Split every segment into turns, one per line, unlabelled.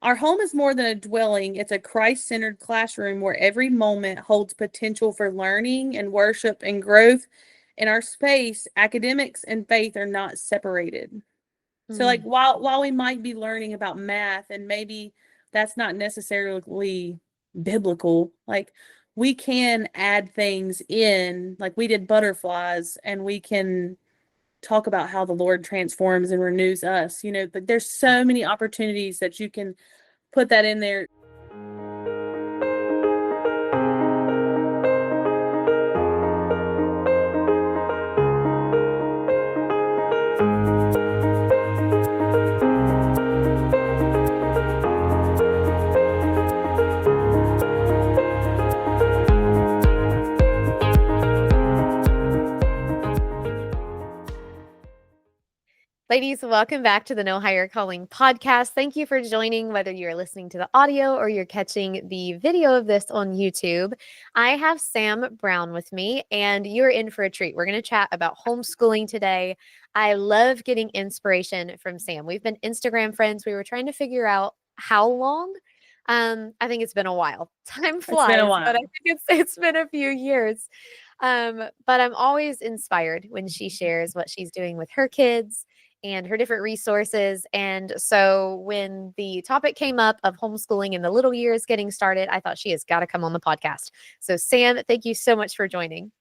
Our home is more than a dwelling. It's a Christ-centered classroom where every moment holds potential for learning and worship and growth. In our space, academics and faith are not separated. So like
Mm.
while we might be learning about math and maybe that's not necessarily biblical, like we can add things in, like we did butterflies and we can talk about how the Lord transforms and renews us. But there's so many opportunities that you can put that in there.
Ladies, welcome back to the No Higher Calling podcast. Thank you for joining, whether you're listening to the audio or you're catching the video of this on YouTube. I have Sam Brown with me, and you're in for a treat. We're going to chat about homeschooling today. I love getting inspiration from Sam. We've been Instagram friends. We were trying to figure out how long. I think it's been a while. Time
It's been a
flies, but I
while.
think it's been a few years. But I'm always inspired when she shares what she's doing with her kids and her different resources. And so when the topic came up of homeschooling in the little years getting started, I thought she has got to come on the podcast. So Sam, thank you so much for joining.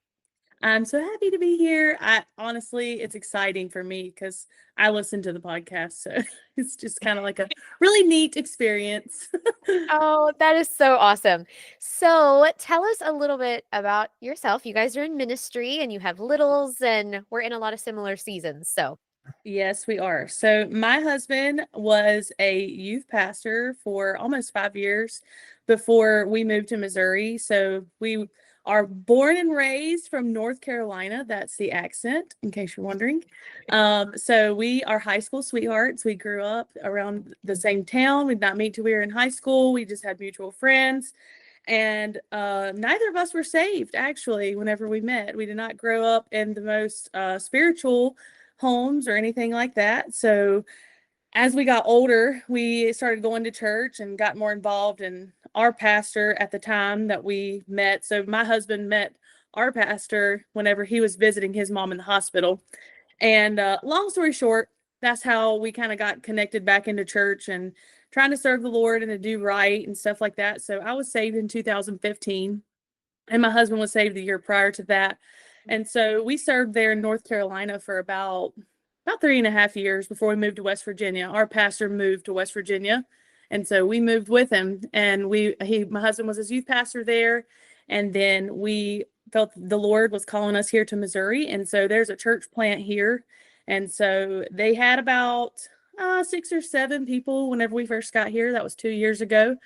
I'm so happy to be here. I honestly, it's exciting for me because I listen to the podcast, so it's just kind of like a really neat experience.
Oh, that is so awesome. So tell us a little bit about yourself. You guys are in ministry and you have littles, and we're in a lot of similar seasons. So
Yes, we are. So my husband was a youth pastor for almost 5 years before we moved to Missouri. So we are born and raised from North Carolina. That's the accent, in case you're wondering. So we are high school sweethearts. We grew up around the same town. We did not meet till we were in high school. We just had mutual friends. And neither of us were saved, actually, whenever we met. We did not grow up in the most spiritual homes or anything like that. So as we got older, we started going to church and got more involved. And our pastor at the time that we met, so my husband met our pastor whenever he was visiting his mom in the hospital. And long story short, that's how we kind of got connected back into church and trying to serve the Lord and to do right and stuff like that. So I was saved in 2015, and my husband was saved the year prior to that. And so we served there in North Carolina for about 3.5 years before we moved to West Virginia. Our pastor moved to West Virginia, and so we moved with him. And my husband was his youth pastor there, and then we felt the Lord was calling us here to Missouri, and so there's a church plant here, and so they had about 6 or 7 people whenever we first got here. That was 2 years ago,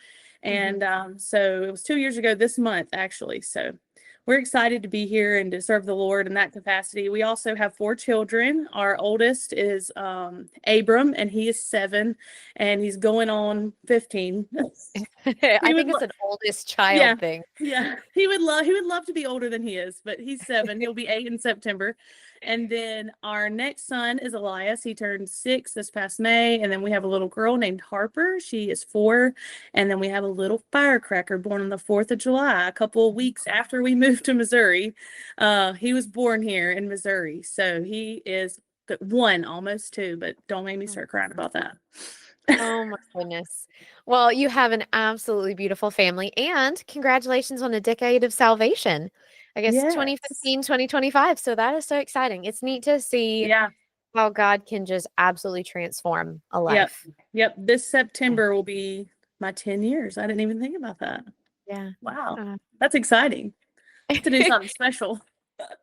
and so it was 2 years ago this month, actually. So we're excited to be here and to serve the Lord in that capacity. We also have 4 children. Our oldest is Abram, and he is 7, and he's going on 15.
I
He would,
think it's an oldest child
yeah,
thing.
yeah. He would love to be older than he is, but he's 7. He'll be 8 in September. And then our next son is Elias. He turned 6 this past May. And then we have a little girl named Harper. She is 4. And then we have a little firecracker born on the 4th of July, a couple of weeks after we moved to Missouri. He was born here in Missouri. So he is 1, almost 2, but don't make me start crying about that.
Oh my goodness. Well, you have an absolutely beautiful family, and congratulations on a decade of salvation. I guess
Yes.
2015, 2025. So that is so exciting. It's neat to see
Yeah.
how God can just absolutely transform a
Yep.
life.
Yep. This September will be my 10 years. I didn't even think about that.
Yeah.
Wow.
Uh,
That's exciting to do something special.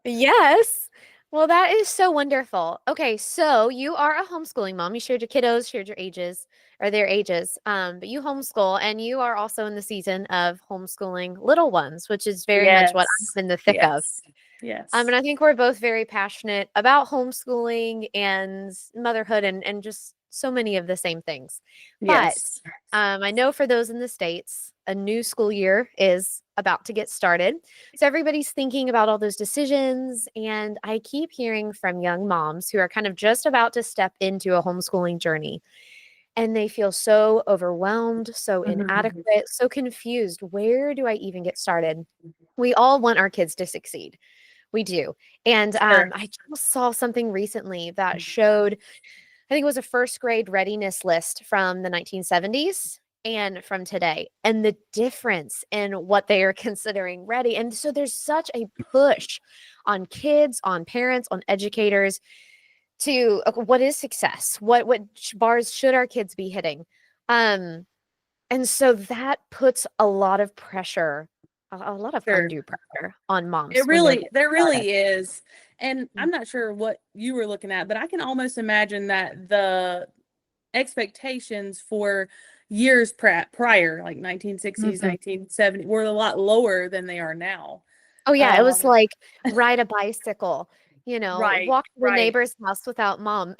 Yes. Well, that is so wonderful. Okay, so you are a homeschooling mom. You shared your kiddos, shared your ages or their ages. But you homeschool, and you are also in the season of homeschooling little ones, which is very much what
Yes.
I'm in the thick of.
Yes. Yes.
And I think we're both very passionate about homeschooling and motherhood and just so many of the same things. But
Yes.
I know for those in the States, a new school year is about to get started. So everybody's thinking about all those decisions. And I keep hearing from young moms who are kind of just about to step into a homeschooling journey. and they feel so overwhelmed, so
Mhm.
inadequate, so confused. Where do I even get started? We all want our kids to succeed. We do. And
Sure.
I just saw something recently that showed, I think it was a first grade readiness list from the 1970s and from today, and the difference in what they are considering ready. And so there's such a push on kids, on parents, on educators to what is success? What bars should our kids be hitting? Um, and so that puts a lot of pressure, a lot of
Sure.
undue pressure on moms when they're getting
There
started.
really is. And
Mm,
I'm not sure what you were looking at, but I can almost imagine that the expectations for years prior, like 1960s,
mhm.
1970, were a lot lower than they are now.
Oh, yeah, it was
Um,
like ride a bicycle,
right,
walk to the
right.
neighbor's house without mom.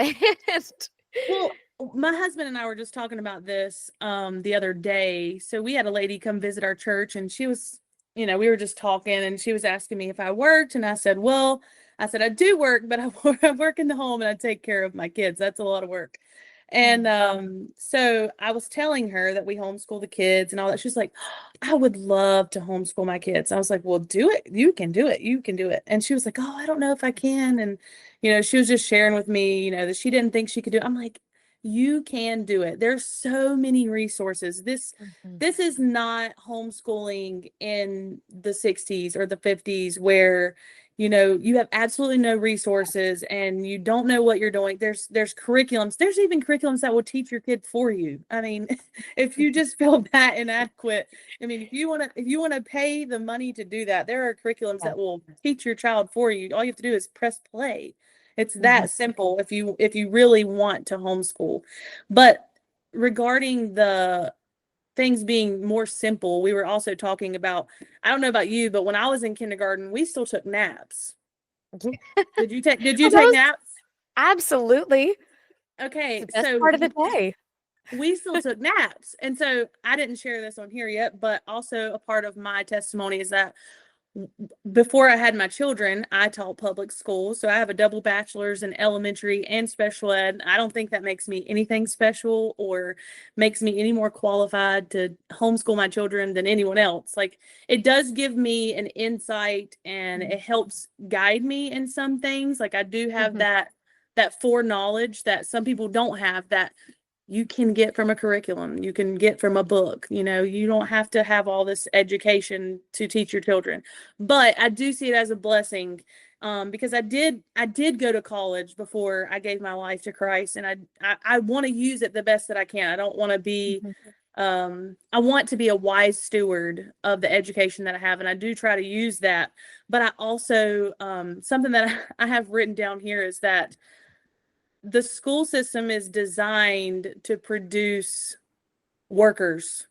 Well, my husband and I were just talking about this the other day. So we had a lady come visit our church and she was, we were just talking and she was asking me if I worked and I said, "Well, I said I do work, but I work in the home and I take care of my kids. That's a lot of work." And
Mm,
so I was telling her that we homeschool the kids and all that. She's like, "I would love to homeschool my kids." I was like, "Well, do it. You can do it. You can do it." And she was like, "Oh, I don't know if I can." And she was just sharing with me, that she didn't think she could do it. I'm like, you can do it. There's so many resources.
mhm,
This is not homeschooling in the 60s or the 50s where you have absolutely no resources and you don't know what you're doing. There's curriculums. There's even curriculums that will teach your kid for you. I mean, if you just feel that inadequate, I mean, if you want to pay the money to do that, there are curriculums
yeah,
that will teach your child for you. All you have to do is press play. It's
mhm,
that simple if you really want to homeschool. But regarding the things being more simple, we were also talking about, I don't know about you, but when I was in kindergarten, we still took naps.
mhm.
Did you take
That was
naps?
absolutely the
Okay,
best
so
part of the day.
we still took naps. And so I didn't share this on here yet, but also a part of my testimony is that before I had my children, I taught public school. So I have a double bachelor's in elementary and special ed. I don't think that makes me anything special or makes me any more qualified to homeschool my children than anyone else. Like it does give me an insight and
Mm,
it helps guide me in some things. Like I do have
mhm,
that foreknowledge that some people don't have that you can get from a curriculum, you can get from a book. You don't have to have all this education to teach your children. But I do see it as a blessing, because I did go to college before I gave my life to Christ, and I want to use it the best that I can. I don't want to be
mhm,
I want to be a wise steward of the education that I have, and I do try to use that. But I also, something that I have written down here is that the school system is designed to produce workers.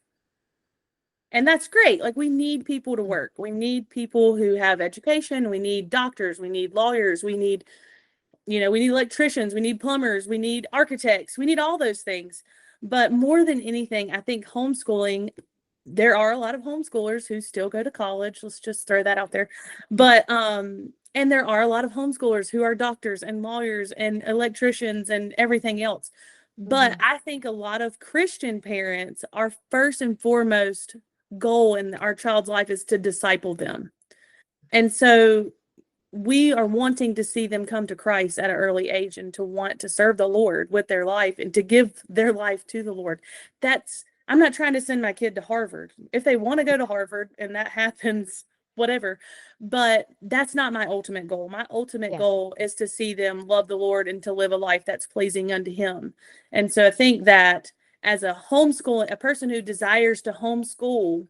And that's great. Like we need people to
mm,
work. We need people who have education. We need doctors. We need lawyers. We need electricians. We need plumbers. We need architects. We need all those things. But more than anything, I think homeschooling, there are a lot of homeschoolers who still go to college. Let's just throw that out there. But and there are a lot of homeschoolers who are doctors and lawyers and electricians and everything else. But
mhm,
I think a lot of Christian parents, our first and foremost goal in our child's life is to disciple them. And so we are wanting to see them come to Christ at an early age and to want to serve the Lord with their life and to give their life to the Lord. I'm not trying to send my kid to Harvard. If they want to go to Harvard and that happens, whatever. But that's not my ultimate goal. My ultimate
yeah,
goal is to see them love the Lord and to live a life that's pleasing unto Him. And so I think that as a person who desires to homeschool,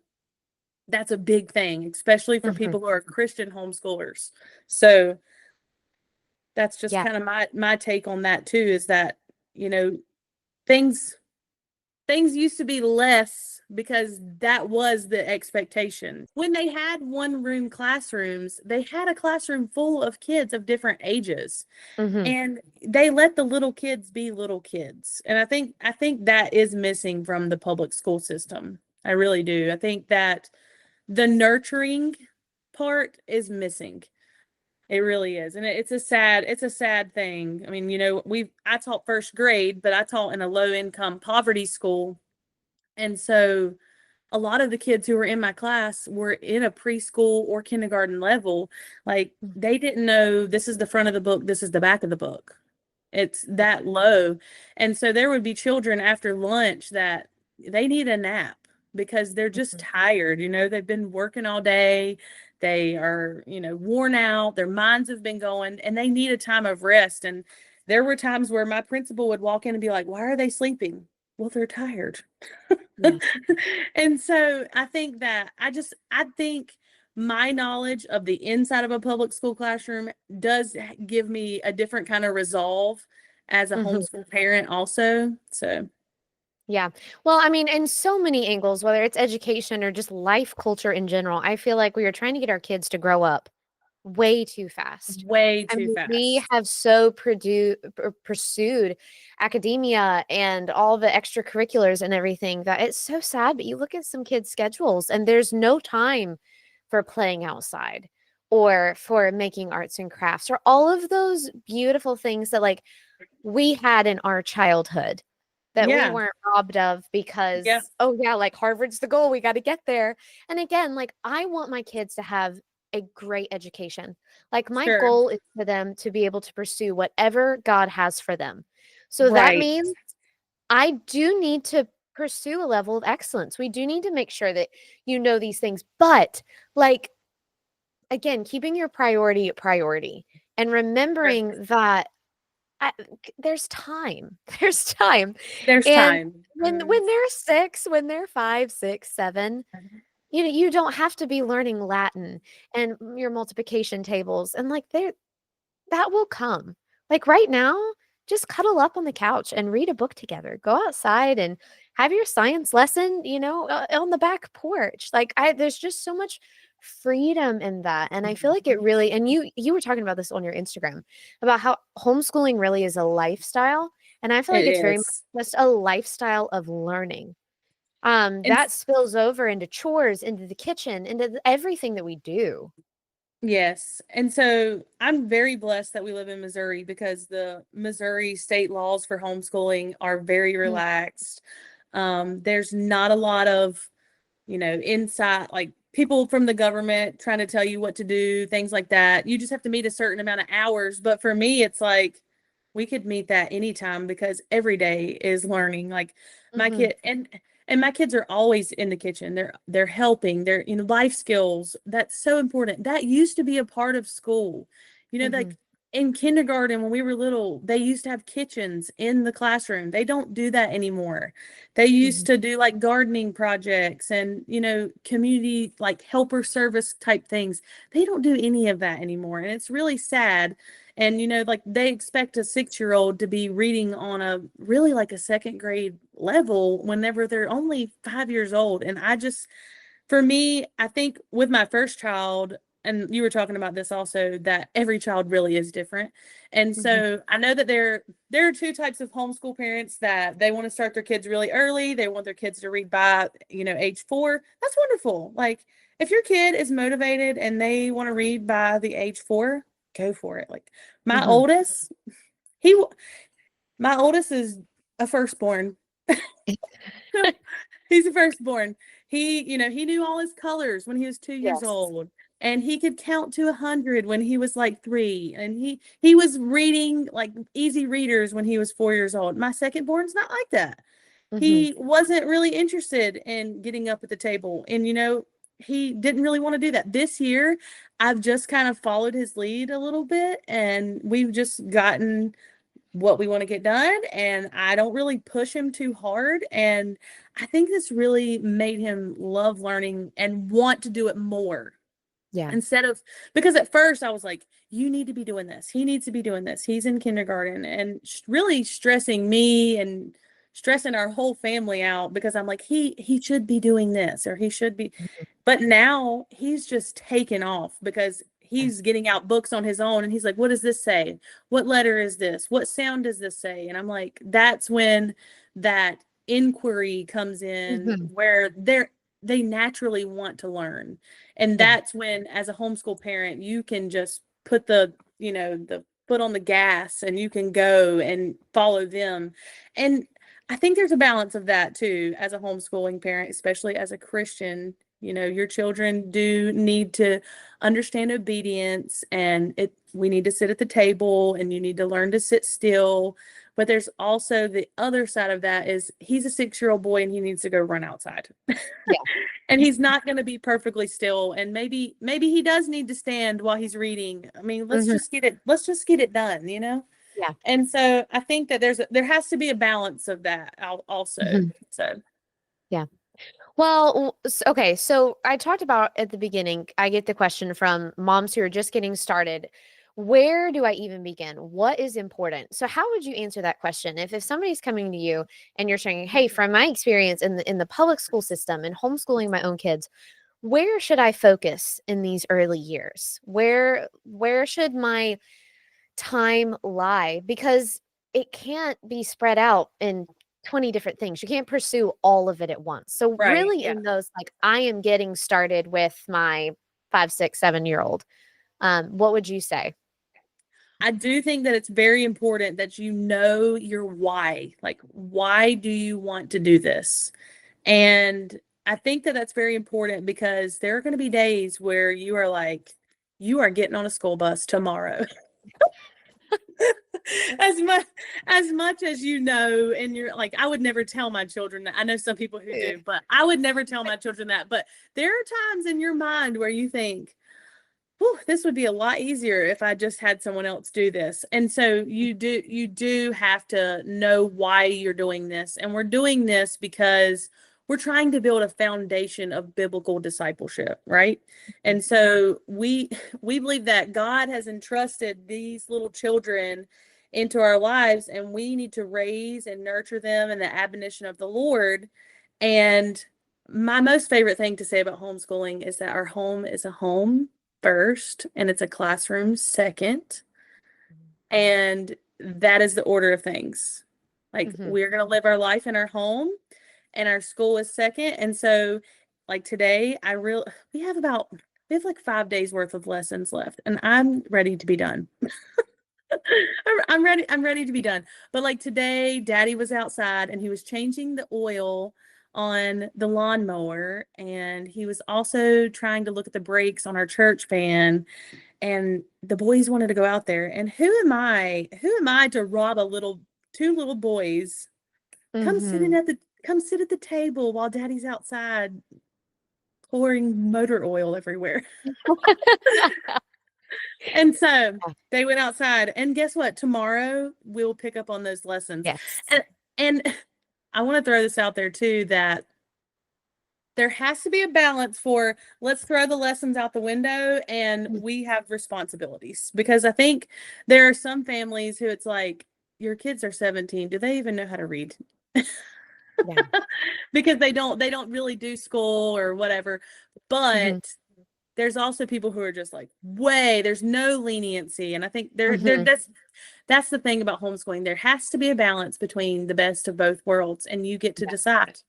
that's a big thing, especially for
mhm,
people who are Christian homeschoolers. So that's just
yeah,
kind of my take on that too, is that, you know, things things used to be less because that was the expectation. When they had one room classrooms, they had a classroom full of kids of different ages,
mhm,
and they let the little kids be little kids. And I think that is missing from the public school system. I really do. I think that the nurturing part is missing. It really is. And it's a sad thing. I mean, I taught first grade, but I taught in a low income poverty school. And so a lot of the kids who were in my class were in a preschool or kindergarten level. Like
Mhm.
they didn't know this is the front of the book, this is the back of the book. It's that low. And so there would be children after lunch that they need a nap because they're just
Mhm.
tired. They've been working all day. They are, worn out. Their minds have been going and they need a time of rest. And there were times where my principal would walk in and be like, "Why are they sleeping?" "Well, they're tired."
Yeah.
And so I think my knowledge of the inside of a public school classroom does give me a different kind of resolve as a
Mhm.
homeschool parent also. So,
Yeah. Well, I mean, in so many angles, whether it's education or just life culture in general, I feel like we are trying to get our kids to grow up way too fast.
way
I
too
mean, we
fast.
have so pursued academia and all the extracurriculars and everything that it's so sad. But you look at some kids' schedules and there's no time for playing outside or for making arts and crafts or all of those beautiful things that like we had in our childhood that we
Yeah.
weren't robbed of
Yeah.
because, oh, yeah, like Harvard's the goal. We got to get there. And again, like I want my kids to have a great education. Like my
Sure.
goal is for them to be able to pursue whatever God has for them. So that
Right.
means I do need to pursue a level of excellence. We do need to make sure that you know these things. But like, again, keeping your priority a priority and
Sure.
remembering that there's time. There's time.
There's
And
time.
when they're 6, when they're 5, 6, 7, you don't have to be learning Latin and your multiplication tables and like that will come. Like right now, just cuddle up on the couch and read a book together. Go outside and have your science lesson, on the back porch. Like there's just so much freedom in that. And I feel like it really and you were talking about this on your Instagram about how homeschooling really is a lifestyle. And I feel
It
like it's very much
is.
just a lifestyle of learning.
And
That spills over into chores, into the kitchen, into everything that we do.
yes. And so I'm very blessed that we live in Missouri because the Missouri state laws for homeschooling are very
Mhm.
relaxed. There's not a lot of, inside, like people from the government trying to tell you what to do, things like that. You just have to meet a certain amount of hours. But for me, it's like we could meet that anytime because every day is learning. Like my
Mhm.
kid and my kids are always in the kitchen. They're helping. They're life skills. That's so important. That used to be a part of school. Like
Mhm.
in kindergarten when we were little, they used to have kitchens in the classroom. They don't do that anymore. They used
Mhm.
to do like gardening projects and, community like helper service type things. They don't do any of that anymore. And it's really sad. And, like they expect a 6-year-old to be reading on a really like a second grade level whenever they're only 5 years old. And for me, I think with my first child, and you were talking about this also, that every child really is different. And
Mhm.
so I know that there are two types of homeschool parents that they want to start their kids really early. They want their kids to read by, age 4. That's wonderful. Like if your kid is motivated and they want to read by the age 4, go for it. Like my
Mhm.
oldest, he my oldest is a firstborn. He's a firstborn. He knew all his colors when he was 2 years
Yes.
old, and he could count to 100 when he was like 3, and he was reading like easy readers when he was 4 years old. My second born's not like that.
Mhm.
He wasn't really interested in getting up at the table, and he didn't really want to do that. This year, I've just kind of followed his lead a little bit, and we've just gotten what we want to get done, and I don't really push him too hard, and I think this really made him love learning and want to do it more.
Yeah.
Instead of, because at first I was like, you need to be doing this, he needs to be doing this, he's in kindergarten, and really stressing me and stressing our whole family out because I'm like, he should be doing this, or he should be.
Mhm.
But now he's just taken off because
Yeah.
he's getting out books on his own, and he's like, what does this say? What letter is this? What sound does this say? And I'm like, that's when that inquiry comes in,
Mhm.
where they naturally want to learn. And
Yeah.
that's when, as a homeschool parent, you can just put the foot on the gas and you can go and follow them. And I think there's a balance of that too, as a homeschooling parent, especially as a Christian. Your children do need to understand obedience, and we need to sit at the table and you need to learn to sit still. But there's also the other side of that is he's a 6-year-old boy and he needs to go run outside.
Yeah.
And he's not going to be perfectly still. And maybe he does need to stand while he's reading. I mean, let's just get it done,
Yeah.
And so I think that there has to be a balance of that also. So
Yeah. Well, okay. So I talked about at the beginning, I get the question from moms who are just getting started. Where do I even begin? What is important? So how would you answer that question? If somebody's coming to you and you're saying, hey, from my experience in the public school system and homeschooling my own kids, where should I focus in these early years? Where should my time lie? Because it can't be spread out in 20 different things. You can't pursue all of it at once. So
right,
really
yeah.
in those, like, I am getting started with my 5, 6, 7-year-old, what would you say?
I do think that it's very important that you know your why. Like, why do you want to do this? And I think that that's very important because there are going to be days where you are like, you are getting on a school bus tomorrow. as much as and you're like, I would never tell my children that. I know some people who do, but I would never tell my children that. But there are times in your mind where you think, whew, this would be a lot easier if I just had someone else do this. And so you do have to know why you're doing this. And we're doing this because we're trying to build a foundation of biblical discipleship, right? And so we believe that God has entrusted these little children into our lives, and we need to raise and nurture them in the admonition of the Lord. And my most favorite thing to say about homeschooling is that our home is a home first and it's a classroom second. And that is the order of things. Like, we're going to live our life in our home and our school is second. And so like today, we have like 5 days worth of lessons left and I'm ready to be done. I'm ready to be done. But like today, Daddy was outside and he was changing the oil on the lawnmower, and he was also trying to look at the brakes on our church van, and the boys wanted to go out there. And who am I to rob two little boys? Come sit at the table while Daddy's outside pouring motor oil everywhere. And so they went outside, and guess what? Tomorrow we'll pick up on those lessons.
Yes.
And I want to throw this out there too, that there has to be a balance for, let's throw the lessons out the window and we have responsibilities. Because I think there are some families who it's like, your kids are 17. Do they even know how to read? Yeah. Because they don't really do school or whatever. But there's also people who are just like, there's no leniency. And I think that's the thing about homeschooling. There has to be a balance between the best of both worlds, and you get to decide.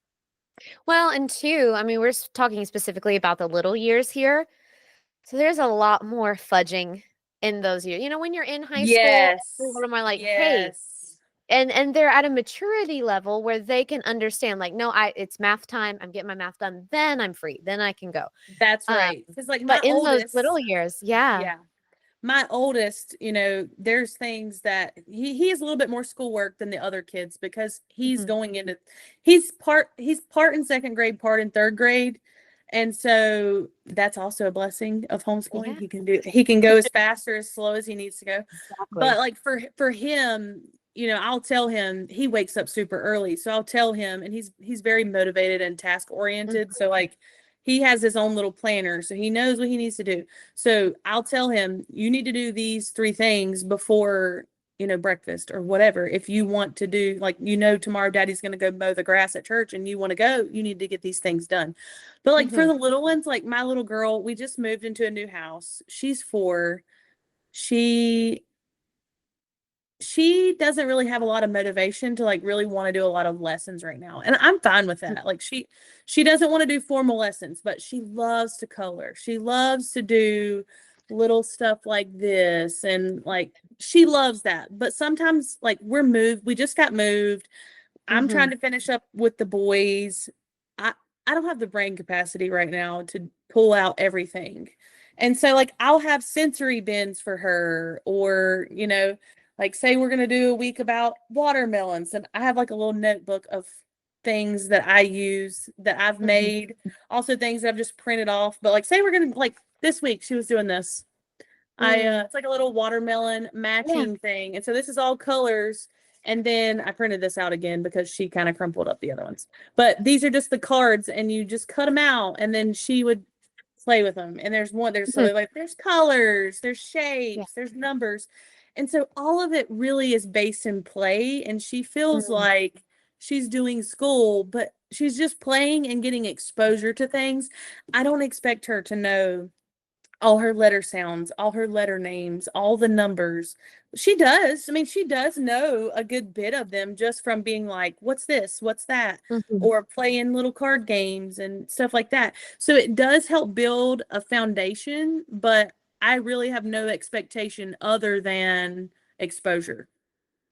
Well, and two, I mean, we're talking specifically about the little years here. So there's a lot more fudging in those years. When you're in high school, people are like, hey, and they're at a maturity level where they can understand, like, no, it's math time. I'm getting my math done. Then I'm free. Then I can go.
That's right. Because like
but in those little years, yeah.
My oldest, there's things that he has a little bit more schoolwork than the other kids because he's going into, he's part in second grade, part in third grade. And so that's also a blessing of homeschooling. Yeah. He can go as fast or as slow as he needs to go. Exactly. But like for him, I'll tell him, he wakes up super early. So I'll tell him, and he's very motivated and task oriented. So like, he has his own little planner, so he knows what he needs to do. So I'll tell him, you need to do these 3 things before, breakfast or whatever. If you want to do, like, tomorrow Daddy's going to go mow the grass at church and you want to go, you need to get these things done. But like for the little ones, like my little girl, we just moved into a new house. She's 4. She doesn't really have a lot of motivation to like really want to do a lot of lessons right now. And I'm fine with that. Like she doesn't want to do formal lessons, but she loves to color. She loves to do little stuff like this, and like she loves that. But sometimes like we just got moved. I'm trying
Mhm.
to finish up with the boys. I I don't have the brain capacity right now to pull out everything. And so like I'll have sensory bins for her, or like say we're going to do a week about watermelons, and I have like a little notebook of things that I use that I've
Mhm.
made, also things that I've just printed off. But like say we're going to like this week she was doing this.
Mm.
It's like a little watermelon
Yeah.
matching thing. And so this is all colors. And then I printed this out again because she kind of crumpled up the other ones. But these are just the cards, and you just cut them out, and then she would play with them. And
Mhm.
there's colors, there's
Yeah.
shapes, there's numbers. And so all of it really is based in play, and she feels
Mm.
like she's doing school, but she's just playing and getting exposure to things. I don't expect her to know all her letter sounds, all her letter names, all the numbers. She does. I mean, she does know a good bit of them just from being like, what's this? What's that?
Mhm.
Or playing little card games and stuff like that. So it does help build a foundation, but I really have no expectation other than exposure.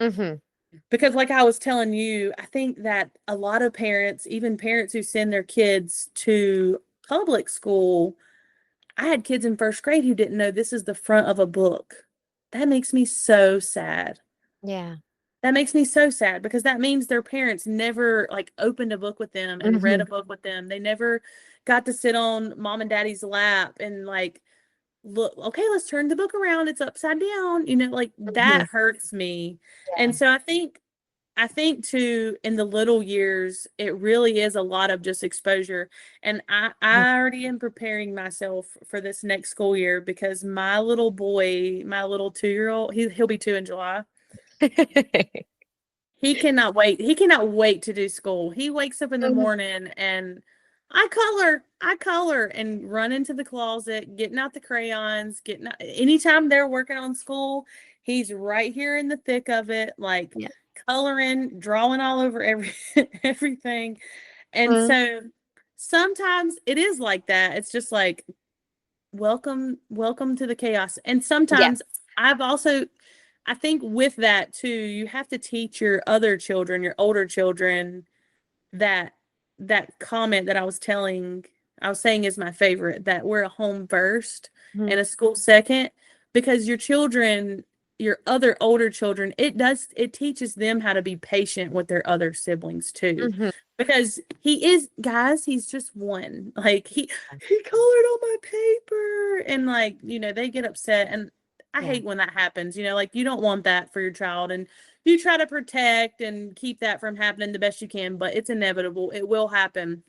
Mhm.
Because, like I was telling you, I think that a lot of parents, even parents who send their kids to public school, I had kids in first grade who didn't know this is the front of a book. That makes me so sad.
Yeah.
That makes me so sad because that means their parents never like opened a book with them and read a
Mhm.
book with them. They never got to sit on mom and daddy's lap and like look, okay, let's turn the book around. It's upside down. Like that
Mhm.
hurts me. And
Yeah.
so I think too, in the little years, it really is a lot of just exposure. And
Mhm.
I already am preparing myself for this next school year because my little boy, my little 2-year-old, he'll be 2 in July. He cannot wait. He cannot wait to do school. He wakes up in the
Mhm.
morning and I color and run into the closet, getting out the crayons, getting out, anytime they're working on school, he's right here in the thick of it, like
Yeah.
coloring, drawing all over everything. And
Mhm.
so sometimes it is like that. It's just like welcome to the chaos. And
Yes.
sometimes I've also I think with that too, you have to teach your other children, your older children, that that comment that I was saying is my favorite, that we're a home first
Mhm.
and a school second, because your children, your other older children, it teaches them how to be patient with their other siblings too.
Mhm.
Because guys, he's just one. Like he colored on my paper, and like, they get upset, and I
Yeah.
hate when that happens. Like you don't want that for your child, and you try to protect and keep that from happening the best you can, but it's inevitable. It will happen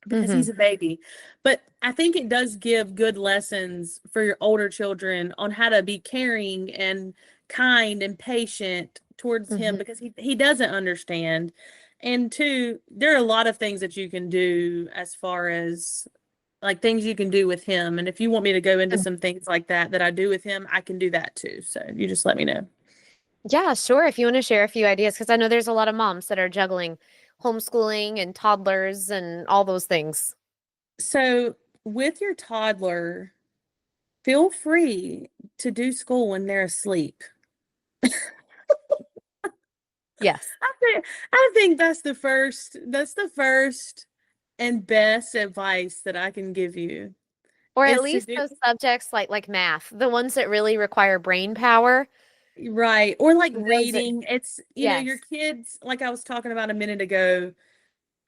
because he's
Mhm.
a baby. But I think it does give good lessons for your older children on how to be caring and kind and patient towards him,
Mhm.
because he doesn't understand. And two, there are a lot of things that you can do as far as like things you can do with him. And if you want me to go into
Mhm.
some things like that I do with him, I can do that too. So you just let me know.
Yeah, sure. If you want to share a few ideas, because I know there's a lot of moms that are juggling homeschooling and toddlers and all those things.
So with your toddler, feel free to do school when they're asleep.
Yes.
I think that's the first and best advice that I can give you
Or at
is to
least
do
those subjects like math, the ones that really require brain power.
right. Or like
Those are,
reading. It's, your
yes.
kids, like I was talking about a minute ago,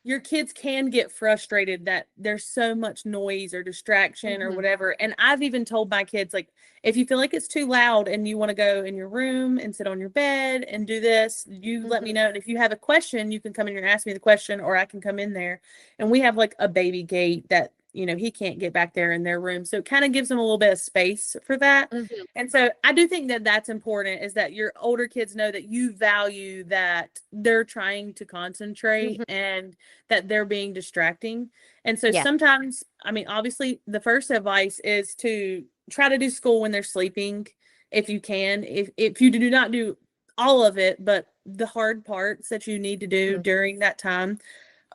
your kids can get frustrated that there's so much noise or distraction or
Mhm.
whatever. And I've even told my kids, like, if you feel like it's too loud and you want to go in your room and sit on your bed and do this, you let me
Mhm.
know. And if you have a question, you can come in here and ask me the question, or I can come in there. And we have like a baby gate that, he can't get back there in their room. So it kind of gives them a little bit of space for that.
Mhm.
And so I do think that that's important, is that your older kids know that you value that they're trying to concentrate
Mhm.
and that they're being distracting. And so
Yeah.
sometimes, I mean, obviously, the first advice is to try to do school when they're sleeping if you can. If you do not do all of it, but the hard parts that you need to do
Mhm.
during that time.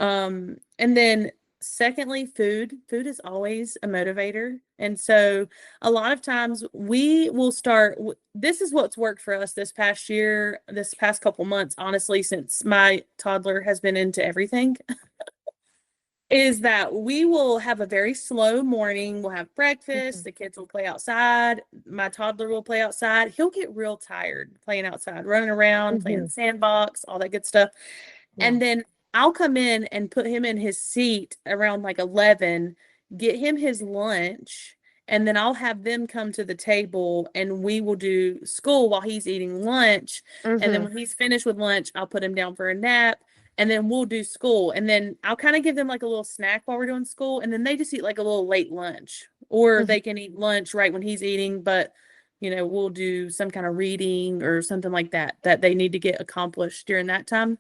And then Secondly, food. Food is always a motivator. And so a lot of times we will start, this is what's worked for us this past year, this past couple months, honestly, since my toddler has been into everything, is that we will have a very slow morning. We'll have breakfast.
Mhm.
The kids will play outside. My toddler will play outside. He'll get real tired playing outside, running around, playing in the
Mhm.
sandbox, all that good stuff.
Yeah.
And then I'll come in and put him in his seat around like 11, get him his lunch, and then I'll have them come to the table and we will do school while he's eating lunch. And then
Mhm.
when he's finished with lunch, I'll put him down for a nap and then we'll do school. And then I'll kind of give them like a little snack while we're doing school. And then they just eat like a little late lunch, or
Mhm.
they can eat lunch right when he's eating. But, we'll do some kind of reading or something like that that they need to get accomplished during that time.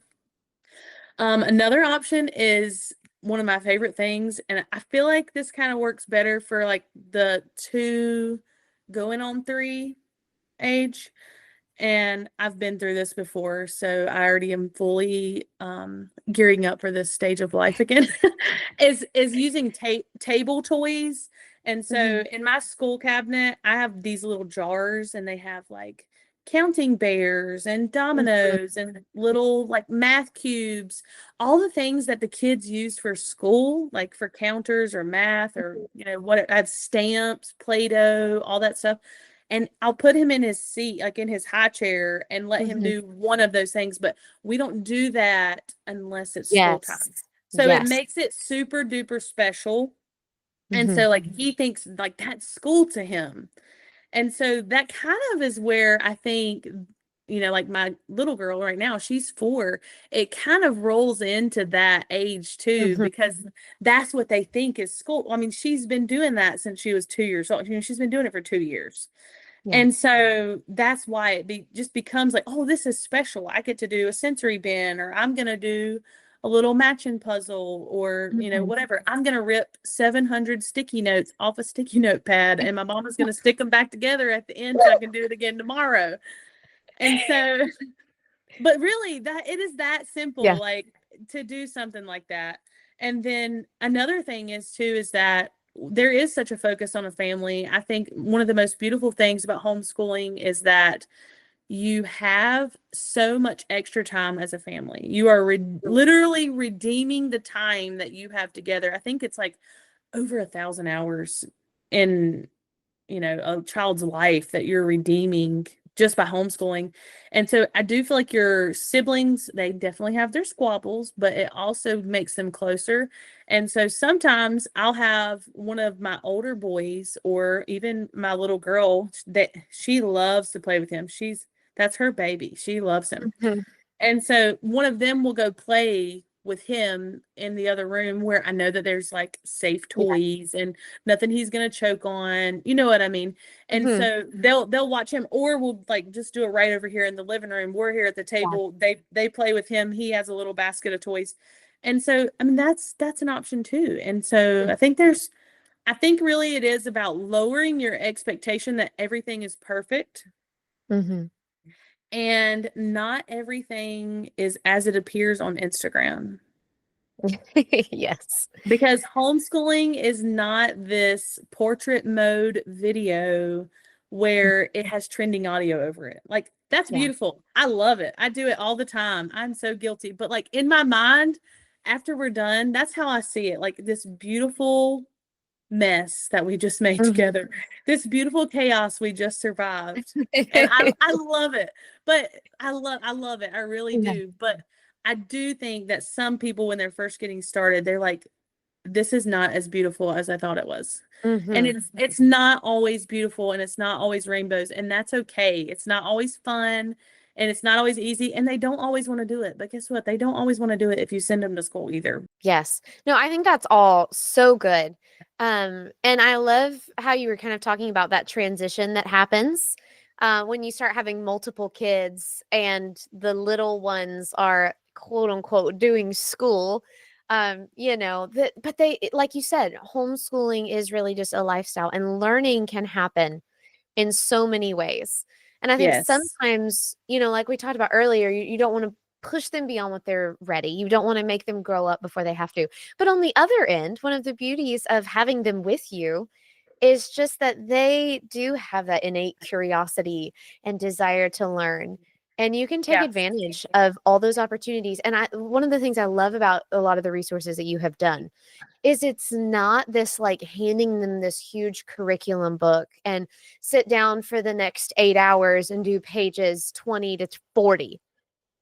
Another option is one of my favorite things, and I feel like this kind of works better for like the 2 going on 3 age. And I've been through this before, so I already am fully gearing up for this stage of life again. Is using table toys. And so
Mhm.
in my school cabinet, I have these little jars, and they have like counting bears and
Mhm.
dominoes and little like math cubes, all the things that the kids use for school, like for counters or math, or what I have, stamps, Play-Doh, all that stuff. And I'll put him in his seat, like in his high chair, and let him
Mhm.
do one of those things. But we don't do that unless it's school
Yes.
time. So it
Yes.
makes it super duper special. And
Mhm.
so, like, he thinks like that's school to him. And so that kind of is where I think, like my little girl right now, she's 4. It kind of rolls into that age too,
Mhm.
because that's what they think is school. I mean, she's been doing that since she was 2 years old. She's been doing it for 2 years.
Yeah.
And so that's why just becomes like, oh, this is special. I get to do a sensory bin, or I'm going to do a little matching puzzle, or,
Mhm.
whatever. I'm going to rip 700 sticky notes off a sticky note pad, and my mom is going to stick them back together at the end so I can do it again tomorrow. And so, but really, that it is that simple,
Yeah.
like, to do something like that. And then another thing is that there is such a focus on a family. I think one of the most beautiful things about homeschooling is that you have so much extra time as a family. You are literally redeeming the time that you have together. I think it's like over 1,000 hours in a child's life that you're redeeming just by homeschooling. And so I do feel like your siblings, they definitely have their squabbles, but it also makes them closer. And so sometimes I'll have one of my older boys, or even my little girl, that she loves to play with him. That's her baby. She loves him.
Mhm.
And so one of them will go play with him in the other room, where I know that there's like safe
Yeah.
toys and nothing he's gonna choke on. You know what I mean? And
Mhm.
so they'll watch him, or we'll like just do it right over here in the living room. We're here at the
Yeah.
table. They play with him. He has a little basket of toys. And so I mean that's an option too. And so I think really it is about lowering your expectation that everything is perfect,
Mhm.
and not everything is as it appears on Instagram.
Yes.
Because homeschooling is not this portrait mode video where it has trending audio over it. Like, that's
Yeah.
beautiful. I love it. I do it all the time. I'm so guilty. But, like, in my mind, after we're done, that's how I see it. Like, this beautiful mess that we just made
Mhm.
together, this beautiful chaos we just survived. And I love it. But I love it. I really
Yeah.
do. But I do think that some people, when they're first getting started, they're like, this is not as beautiful as I thought it was. And
Mhm.
it's not always beautiful, and it's not always rainbows, and that's okay. It's not always fun, and it's not always easy, and they don't always want to do it. But guess what? They don't always want to do it if you send them to school either.
Yes. No, I think that's all so good. And I love how you were kind of talking about that transition that happens when you start having multiple kids and the little ones are quote unquote doing school. But like you said, homeschooling is really just a lifestyle, and learning can happen in so many ways. And I think
Yes.
sometimes, like we talked about earlier, you don't want to push them beyond what they're ready. You don't want to make them grow up before they have to. But on the other end, one of the beauties of having them with you is just that they do have that innate curiosity and desire to learn. And you can take
Yeah.
advantage of all those opportunities. And one of the things I love about a lot of the resources that you have done is it's not this like handing them this huge curriculum book and sit down for the next 8 hours and do pages 20 to 40.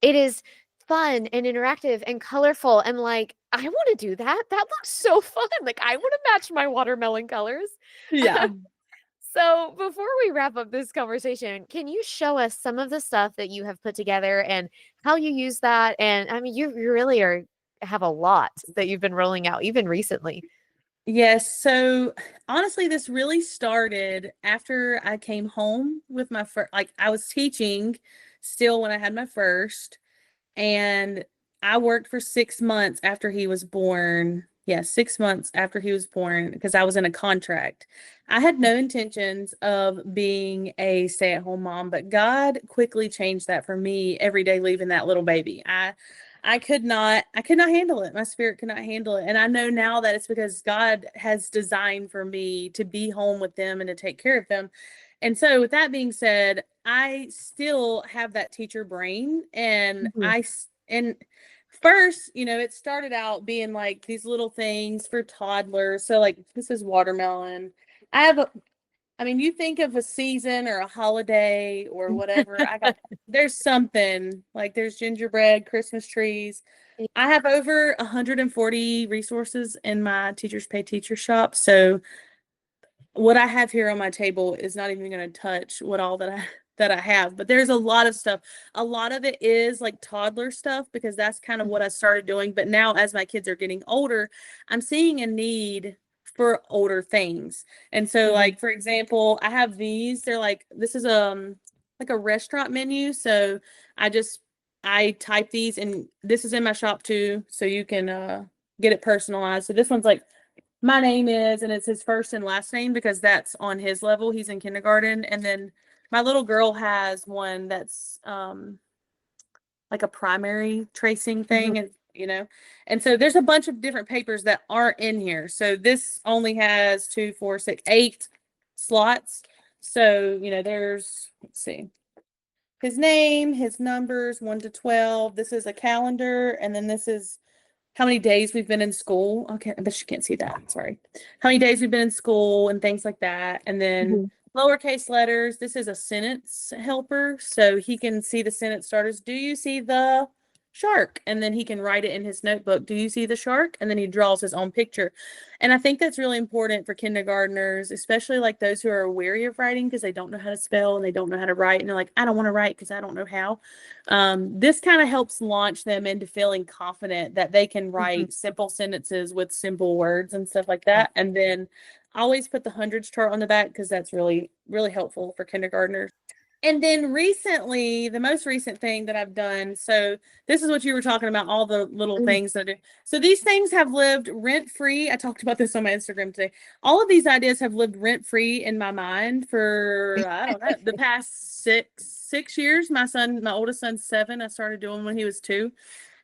It is fun and interactive and colorful. And like, I want to do that. That looks so fun. Like, I want to match my watermelon colors.
Yeah.
So, before we wrap up this conversation, can you show us some of the stuff that you have put together and how you use that? And I mean, you really have a lot that you've been rolling out even recently.
Yes. So honestly, this really started after I came home with my first, like I was teaching still when I had my first, and I worked for 6 months after he was born. Yeah, 6 months after he was born because I was in a contract. I had no intentions of being a stay-at-home mom, but God quickly changed that for me every day leaving that little baby. I could not handle it. My spirit could not handle it. And I know now that it's because God has designed for me to be home with them and to take care of them. And so with that being said, I still have that teacher brain, and
Mhm.
and first, it started out being like these little things for toddlers. So like this is watermelon. I have I mean, you think of a season or a holiday or whatever, there's something like there's gingerbread, Christmas trees. I have over 140 resources in my Teachers Pay Teacher shop. So what I have here on my table is not even going to touch what all that I have. But there's a lot of stuff. A lot of it is like toddler stuff because that's kind of what I started doing. But now as my kids are getting older, I'm seeing a need for older things. And so
Mhm.
like for example, I have these. They're like this is like a restaurant menu. So I type these, and this is in my shop too, so you can get it personalized. So this one's like my name is, and it's his first and last name because that's on his level. He's in kindergarten. And then my little girl has one that's like a primary tracing
Mhm.
thing, and and so there's a bunch of different papers that aren't in here. So this only has 2, 4, 6, 8 slots. So, there's, let's see, his name, his numbers, 1 to 12. This is a calendar, and then this is how many days we've been in school. Okay, I bet you can't see that. Sorry. How many days we've been in school and things like that. And then
Mhm.
lowercase letters. This is a sentence helper. So he can see the sentence starters. Do you see the shark? And then he can write it in his notebook. Do you see the shark? And then he draws his own picture. And I think that's really important for kindergartners, especially like those who are weary of writing because they don't know how to spell and they don't know how to write. And they're like, I don't want to write because I don't know how. This kind of helps launch them into feeling confident that they can
Mhm.
write simple sentences with simple words and stuff like
Yeah.
that. And then I always put the hundreds chart on the back because that's really, really helpful for kindergartners. And then recently, the most recent thing that I've done, so this is what you were talking about, all the little
Mhm.
things that I do. So these things have lived rent free. I talked about this on my Instagram today. All of these ideas have lived rent free in my mind for, I don't know, the past six years. My oldest son's 7. I started doing when he was 2.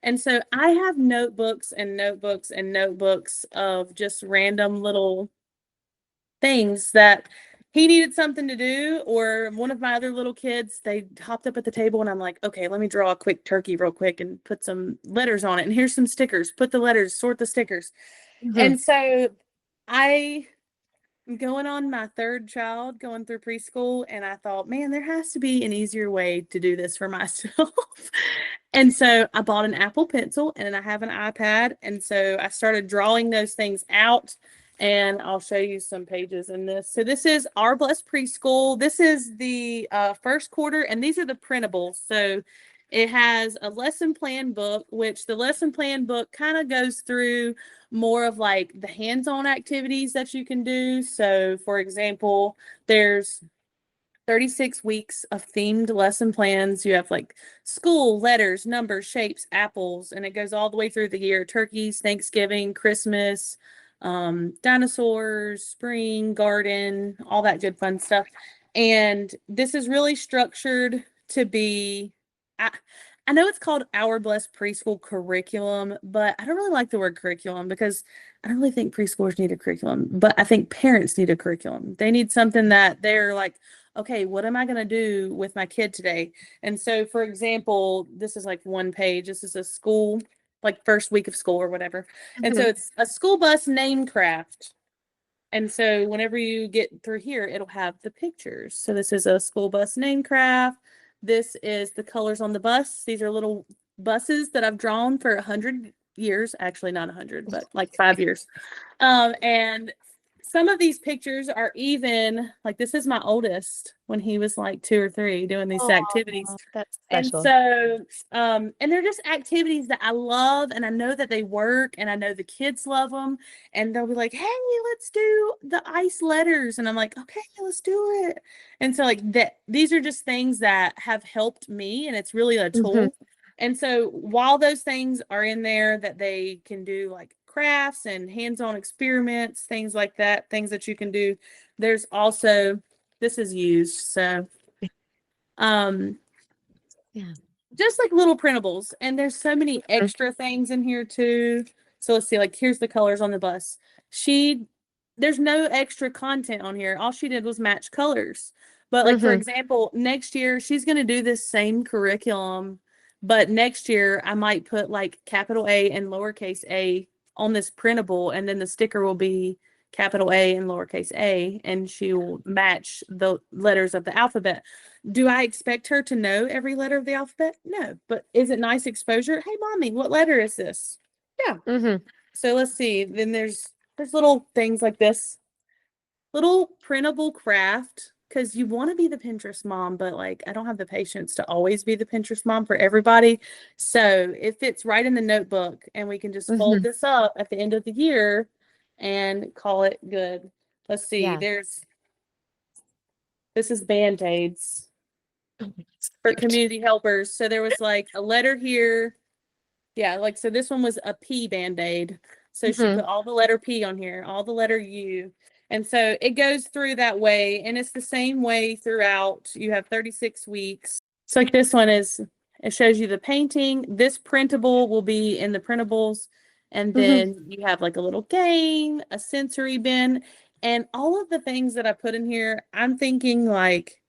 And so I have notebooks and notebooks and notebooks of just random little things that he needed something to do, or one of my other little kids, they hopped up at the table, and I'm like, okay, let me draw a quick turkey real quick and put some letters on it, and here's some stickers, put the letters, sort the stickers.
Mhm.
And so I am going on my third child going through preschool, and I thought, man, there has to be an easier way to do this for myself. And so I bought an Apple Pencil, and I have an iPad, and so I started drawing those things out, and I'll show you some pages in this. So this is Our Blessed Preschool. This is the first quarter, and these are the printables. So it has a lesson plan book, which the lesson plan book kind of goes through more of like the hands-on activities that you can do. So for example, there's 36 weeks of themed lesson plans. You have like school, letters, numbers, shapes, apples, and it goes all the way through the year. Turkeys, Thanksgiving, Christmas, dinosaurs, spring, garden, all that good fun stuff. And this is really structured to be, I, I know it's called Our Blessed Preschool Curriculum, but I don't really like the word curriculum because I don't really think preschoolers need a curriculum, but I think parents need a curriculum. They need something that they're like, okay, what am I going to do with my kid today? And so, for example, this is like one page. This is a school, like first week of school or whatever. And so
Mhm.
it's a school bus name craft. And so whenever you get through here, it'll have the pictures. So this is a school bus name craft. This is the colors on the bus. These are little buses that I've drawn for 100 years. Actually, not 100, but like 5 years. And some of these pictures are even like this is my oldest when he was like 2 or 3 doing these activities.
Oh, that's
And
special.
so, and they're just activities that I love and I know that they work and I know the kids love them. And they'll be like, hey, let's do the ice letters. And I'm like, okay, let's do it. And so, like, that these are just things that have helped me and it's really a
Mhm.
tool. And so, while those things are in there that they can do, like crafts and hands on experiments, things like that, things that you can do, there's also this is used. So, um,
Yeah.
just like little printables. And there's so many
Mhm.
extra things in here too. So let's see, like here's the colors on the bus. There's no extra content on here. All she did was match colors. But like for
Mhm.
example, next year she's going to do this same curriculum, but next year I might put like capital A and lowercase a on this printable and then the sticker will be capital A and lowercase a and she will match the letters of the alphabet. Do I expect her to know every letter of the alphabet? No. But is it nice exposure? Hey, mommy, what letter is this? Yeah.
Mhm.
So let's see. Then there's little things like this, little printable craft because you want to be the Pinterest mom, but like I don't have the patience to always be the Pinterest mom for everybody. So it fits right in the notebook, and we can just fold
Mhm.
this up at the end of the year and call it good. Let's see.
Yeah.
This is Band-Aids
Oh, it's
for
cute.
community helpers. So there was like a letter here. Yeah, like so this one was a P Band-Aid. So she
Mhm.
put all the letter P on here, all the letter U. And so it goes through that way and it's the same way throughout. You have 36 weeks. So like this one is it shows you the painting. This printable will be in the printables. And
Mhm.
then you have like a little game, a sensory bin, and all of the things that I put in here, I'm thinking like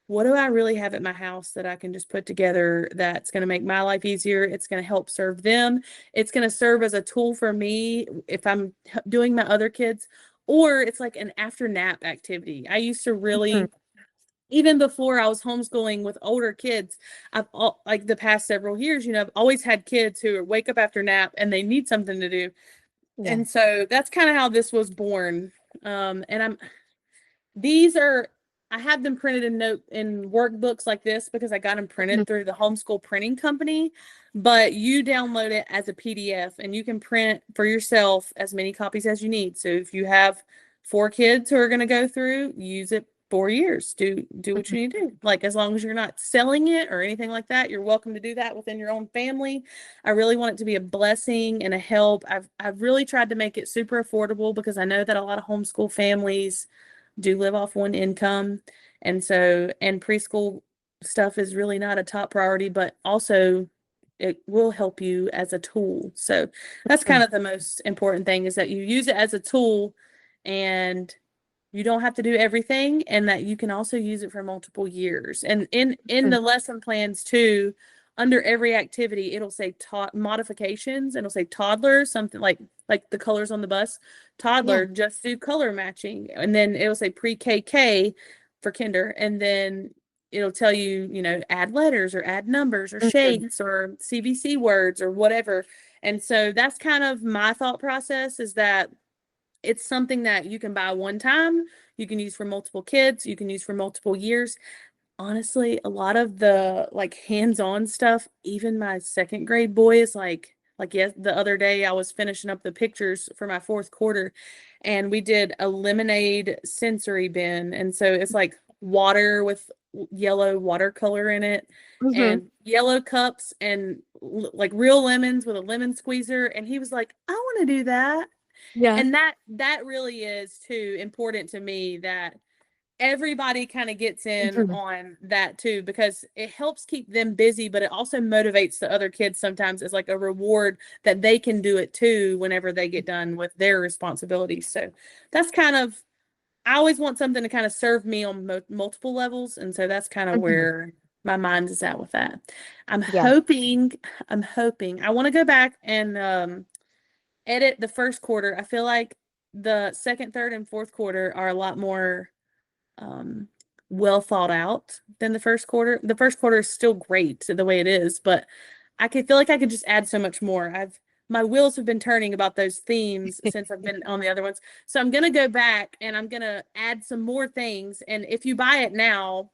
what do I really have at my house that I can just put together that's going to make my life easier? It's going to help serve them. It's going to serve as a tool for me if I'm doing my other kids, or it's like an after nap activity. I used to
Mhm.
really, even before I was homeschooling with older kids, like the past several years, I've always had kids who wake up after nap and they need something to do.
Yeah.
And so that's kind of how this was born. And these are I have them printed in workbooks like this because I got them
Mhm.
printed through the homeschool printing company, but you download it as a PDF and you can print for yourself as many copies as you need. So if you have 4 kids who are going to go through, use it 4 years. Do what
Mhm.
you need to do. Like as long as you're not selling it or anything like that, you're welcome to do that within your own family. I really want it to be a blessing and a help. I've really tried to make it super affordable because I know that a lot of homeschool families do live off one income. And so, and preschool stuff is really not a top priority, but also it will help you as a tool. So that's kind
Mhm.
of the most important thing is that you use it as a tool and you don't have to do everything and that you can also use it for multiple years. And in
Mhm.
the lesson plans too, under every activity, it'll say modifications and it'll say toddlers, something like the colors on the bus.
Yeah.
Toddler, just do color matching. And then it'll say pre-KK for kinder. And then it'll tell you, add letters or add numbers or
Mhm.
shapes or CVC words or whatever. And so that's kind of my thought process is that it's something that you can buy one time, you can use for multiple kids, you can use for multiple years. Honestly, a lot of the like hands-on stuff, even my second grade boy is like yes, the other day I was finishing up the pictures for my fourth quarter and we did a lemonade sensory bin. And so it's like water with yellow watercolor in it
Mhm.
and yellow cups and like real lemons with a lemon squeezer. And he was like, I want to do that.
Yeah.
And that really is too important to me that everybody kind of gets in
Mhm.
on that too, because it helps keep them busy, but it also motivates the other kids sometimes as like a reward that they can do it too whenever they get done with their responsibilities. So that's kind of, I always want something to kind of serve me on multiple levels. And so that's kind of
Mhm.
where my mind is at with that. I'm
Yeah.
hoping, I want to go back and edit the first quarter. I feel like the second, third, and fourth quarter are a lot more um, well thought out than the first quarter. The first quarter is still great the way it is, but I could feel like I could just add so much more. My wheels have been turning about those themes since I've been on the other ones. So I'm gonna go back and I'm gonna add some more things. And if you buy it now,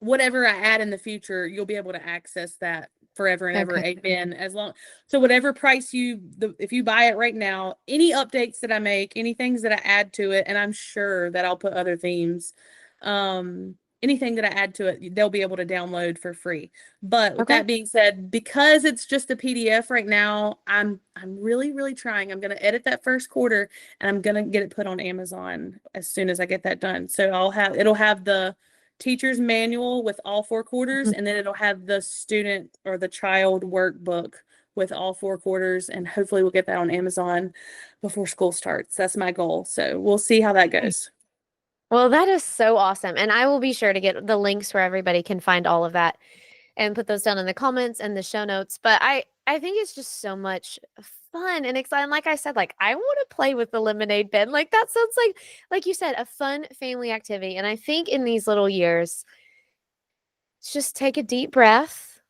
whatever I add in the future, you'll be able to access that forever and ever.
Okay.
Amen. As long, so whatever price if you buy it right now, any updates that I make, any things that I add to it, and I'm sure that I'll put other themes, anything that I add to it, they'll be able to download for free. But with
Okay.
that being said, because it's just a PDF right now, I'm really, really trying. I'm going to edit that first quarter and I'm going to get it put on Amazon as soon as I get that done. So it'll have the teacher's manual with all four quarters,
Mhm.
and then it'll have the student or the child workbook with all four quarters, and hopefully we'll get that on Amazon before school starts. That's my goal. So we'll see how that
Nice.
goes.
Well, that is so awesome. And I will be sure to get the links where everybody can find all of that and put those down in the comments and the show notes. But I think it's just so much fun and exciting. Like I said, like I want to play with the lemonade bin. Like that sounds like you said, a fun family activity. And I think in these little years, just take a deep breath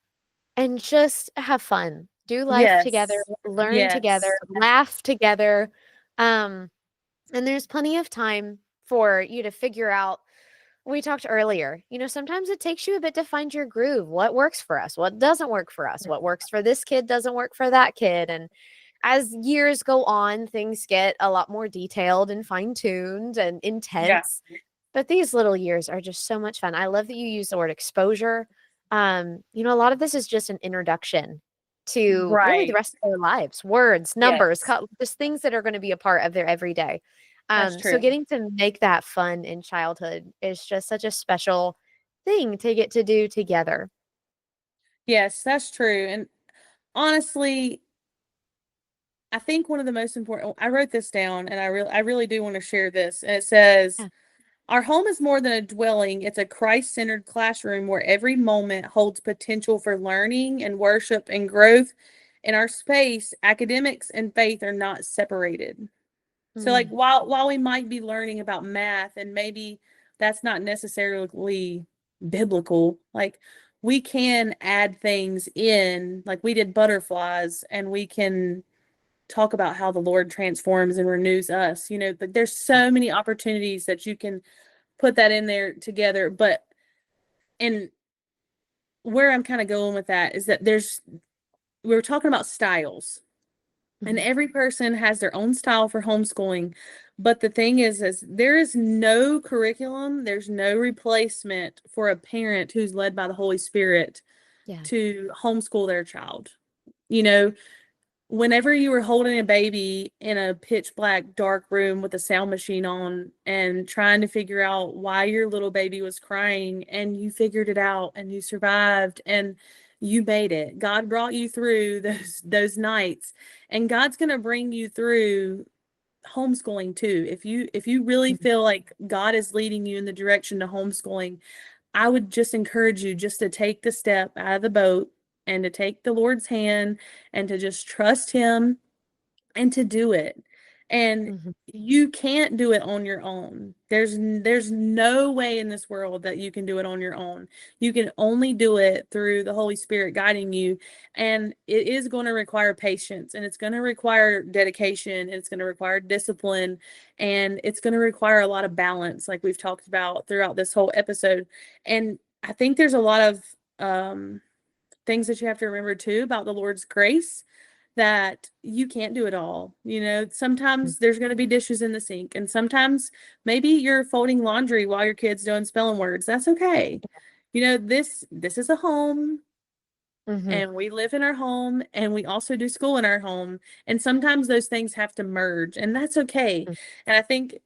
and just have fun. Do life together,
Yes.
learn together,
Yes.
laugh together. Um, and there's plenty of time for you to figure out. We talked earlier, sometimes it takes you a bit to find your groove. What works for us? What doesn't work for us? What works for this kid doesn't work for that kid. And as years go on, things get a lot more detailed and fine-tuned and
Yeah.
intense. But these little years are just so much fun. I love that you use the word exposure. A lot of this is just an introduction to really the
Right.
rest of their lives, words, numbers,
Yes.
just things that are going to be a part of their everyday.
That's
So
true.
getting to make that fun in childhood is just such a special thing to get to do together.
Yes, that's true. And honestly, I think one of the most important, I wrote this down and I really do want to share this. And it says,
Yeah.
our home is more than a dwelling. It's a Christ-centered classroom where every moment holds potential for learning and worship and growth. In our space, academics and faith are not separated. So like
Mm,
while we might be learning about math and maybe that's not necessarily biblical, like we can add things in, like we did butterflies, and we can talk about how the Lord transforms and renews us, but there's
yeah.
so many opportunities that you can put that in there together. But and where I'm kind of going with that is that we were talking about styles, and
Mhm.
every person has their own style for homeschooling. But the thing is there is no curriculum, there's no replacement for a parent who's led by the Holy Spirit
Yeah.
to homeschool their child. You know, whenever you were holding a baby in a pitch black dark room with a sound machine on and trying to figure out why your little baby was crying, and you figured it out and you survived and you made it. God brought you through those nights, and God's going to bring you through homeschooling too. If you really
Mhm.
feel like God is leading you in the direction to homeschooling, I would just encourage you just to take the step out of the boat and to take the Lord's hand and to just trust him and to do it. And
Mhm.
you can't do it on your own. There's no way in this world that you can do it on your own. You can only do it through the Holy Spirit guiding you, and it is going to require patience, and it's going to require dedication, and it's going to require discipline, and it's going to require a lot of balance like we've talked about throughout this whole episode. And I think there's a lot of things that you have to remember too about the Lord's grace, that you can't do it all.
Mhm.
Sometimes there's going to be dishes in the sink, and sometimes maybe you're folding laundry while your kid's doing spelling words. That's okay. This is a home,
Mhm.
and we live in our home, and we also do school in our home, and sometimes those things have to merge, and that's okay.
Mhm.
And I think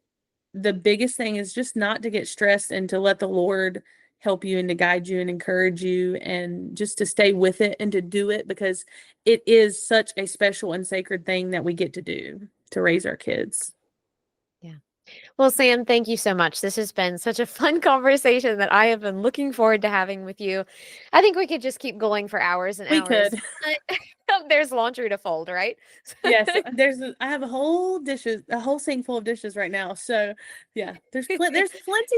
the biggest thing is just not to get stressed and to let the Lord help you and to guide you and encourage you and just to stay with it and to do it because it is such a special and sacred thing that we get to do to raise our kids.
Yeah. Well, Sam, thank you so much. This has been such a fun conversation that I have been looking forward to having with you. I think we could just keep going for hours and
We
hours.
could.
There's laundry to fold, right?
Yes, I have a whole sink full of dishes right now. So, yeah, there's plenty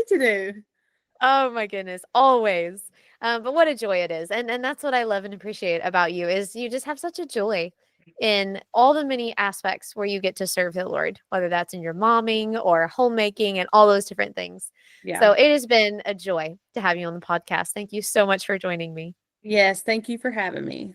to do.
Oh my goodness, always. But what a joy it is. And that's what I love and appreciate about you is you just have such a joy in all the many aspects where you get to serve the Lord, whether that's in your momming or homemaking and all those different things.
Yeah.
So it has been a joy to have you on the podcast. Thank you so much for joining me.
Yes, thank you for having me.